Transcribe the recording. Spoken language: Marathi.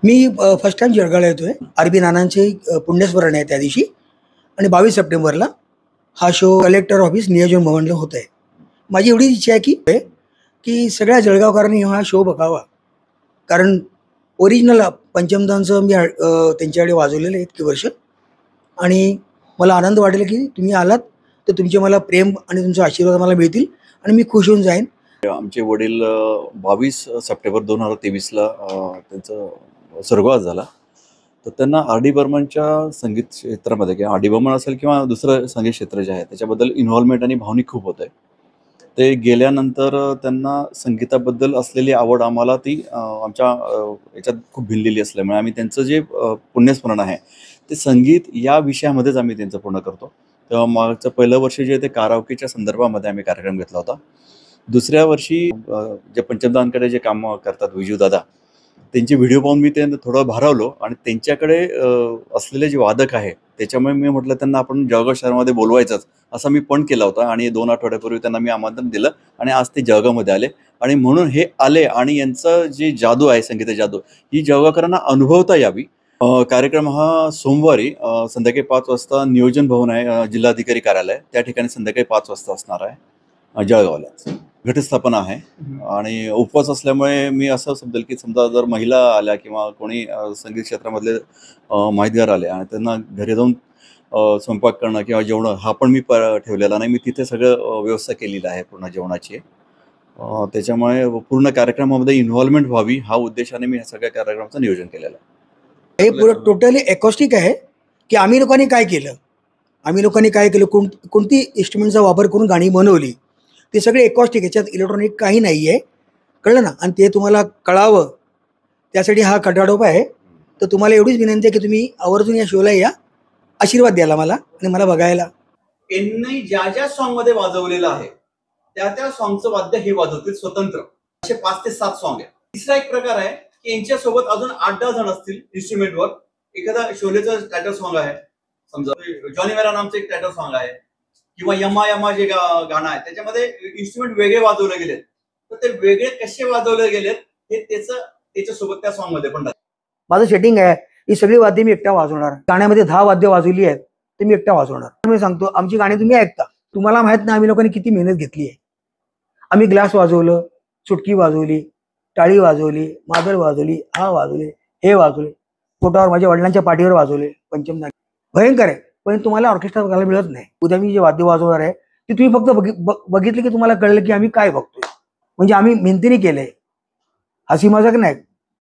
मी फर्स्ट टाइम जळगावला येतोय. आर.बी. नानांचे पुण्यस्मरण आहे त्या दिवशी आणि 22 सप्टेंबरला हा शो कलेक्टर ऑफिस नियोजन भवनला होत आहे. माझी एवढीच इच्छा आहे की सगळ्या जळगावकरांनी हा शो बघावा. कारण ओरिजिनल पंचमदांचं मी त्यांच्याकडे वाजवलेलं आहे इतकी वर्ष आणि मला आनंद वाटेल की तुम्ही आलात तर तुमचे मला प्रेम आणि तुमचे आशीर्वाद मला मिळतील आणि मी खुश होऊन जाईन. आमचे वडील 22 सप्टेंबर 2023ला त्यांचं स्वर्गवास झाला. तर त्यांना आर डी बर्मनच्या संगीत क्षेत्रामध्ये किंवा आर डी बर्मन असेल किंवा दुसरं संगीत क्षेत्र जे आहे त्याच्याबद्दल इन्व्हॉल्वमेंट आणि भावनिक खूप होत आहे. ते गेल्यानंतर त्यांना संगीताबद्दल असलेली आवड आम्हाला ती आमच्या याच्यात खूप भिनलेली असल्यामुळे आम्ही त्यांचं जे पुण्यस्मरण आहे ते संगीत या विषयामध्येच आम्ही त्यांचं पूर्ण करतो. तेव्हा मागचं पहिलं वर्ष जे ते काराओकेच्या संदर्भामध्ये आम्ही कार्यक्रम घेतला होता. दुसऱ्या वर्षी जे पंचमदांकडे जे कामं करतात विजूदादा, त्यांचे व्हिडिओ पाहून मी ते थोडं भारावलो आणि त्यांच्याकडे असलेले जे वादक आहे त्याच्यामुळे मी म्हटलं त्यांना आपण जळगाव शहरामध्ये बोलवायचंच असा मी पण केला होता आणि 2 आठवड्यापूर्वी त्यांना मी आमंत्रण दिलं आणि आज ते जळगावमध्ये आले आणि म्हणून हे आले आणि यांचं जी जादू आहे, संगीत जादू, ही जळगावकरांना अनुभवता यावी. कार्यक्रम हा सोमवारी संध्याकाळी 5 वाजता नियोजन भवन आहे, जिल्हाधिकारी कार्यालय, त्या ठिकाणी संध्याकाळी 5 वाजता असणार आहे जळगावलाच. घटस्थापना आहे आणि उपवास असल्यामुळे मी असं समजेल की समजा जर महिला आल्या किंवा कोणी संगीत क्षेत्रामधले माहितगार आले आणि त्यांना घरी जाऊन स्वयंपाक करणं किंवा जेवणं हा पण मी ठेवलेला नाही. मी तिथे सगळं व्यवस्था केलेली आहे पूर्ण जेवणाची. त्याच्यामुळे पूर्ण कार्यक्रमामध्ये इन्व्हॉल्वमेंट व्हावी हा उद्देशाने मी ह्या सगळ्या कार्यक्रमाचं नियोजन केलेलं आहे. हे पुरं टोटली एकॉस्टिक आहे की आम्ही लोकांनी काय केलं, कोणती इन्स्ट्रुमेंटचा वापर करून गाणी बनवली, ते सगळे एकॉस्टिक, याच्यात इलेक्ट्रॉनिक काही नाही आहे, कळलं ना. आणि ते तुम्हाला कळावं त्यासाठी हा कटाडोप आहे. तर तुम्हाला एवढीच विनंती आहे की तुम्ही आवर्जून या शोला या, आशीर्वाद द्यायला मला आणि मला बघायला. यांनी ज्या ज्या सॉन्ग मध्ये वाजवलेलं आहे त्या सॉन्गचं वाद्य हे वाजवतील स्वतंत्र. असे 5 ते 7 सॉन्ग आहे. तिसरा एक प्रकार आहे की यांच्यासोबत अजून 8-10 जण असतील इन्स्ट्रुमेंटवर. एखादा शोलेचं टायटल सॉन्ग आहे, समजा जॉनी मेरा नामचं एक टायटल सॉन्ग आहे किंवा यमा यमा जे गाणं आहे त्याच्यामध्ये इन्स्ट्रुमेंट वेगळे वाजवले गेलेत. तर ते वेगळे कसे वाजवले गेलेत हे त्याच्यासोबत त्या सॉन्ग मध्ये पण माझं सेटिंग आहे. ही सगळी वाद्य मी एकटा वाजवणार. गाण्यामध्ये 10 वाद्य वाजवली आहेत ते मी एकटा वाजवणार. मी सांगतो आमची गाणी तुम्ही ऐकता, तुम्हाला माहित नाही आम्ही लोकांनी किती मेहनत घेतली आहे. आम्ही ग्लास वाजवलं, चुटकी वाजवली, टाळी वाजवली, मादळ वाजवली, हा वाजवले, हे वाजवले, पोटावर माझ्या वडिलांच्या पाठीवर वाजवले. पंचमदा भयंकर आहे, पण तुम्हाला ऑर्केस्ट्रा बघायला मिळत नाही. उद्या मी जे वाद्य वाजवणार आहे ते तुम्ही फक्त बघितले की तुम्हाला कळलं की आम्ही काय बघतोय. म्हणजे आम्ही मेहनतीने केलंय, हसी मजाक नाही.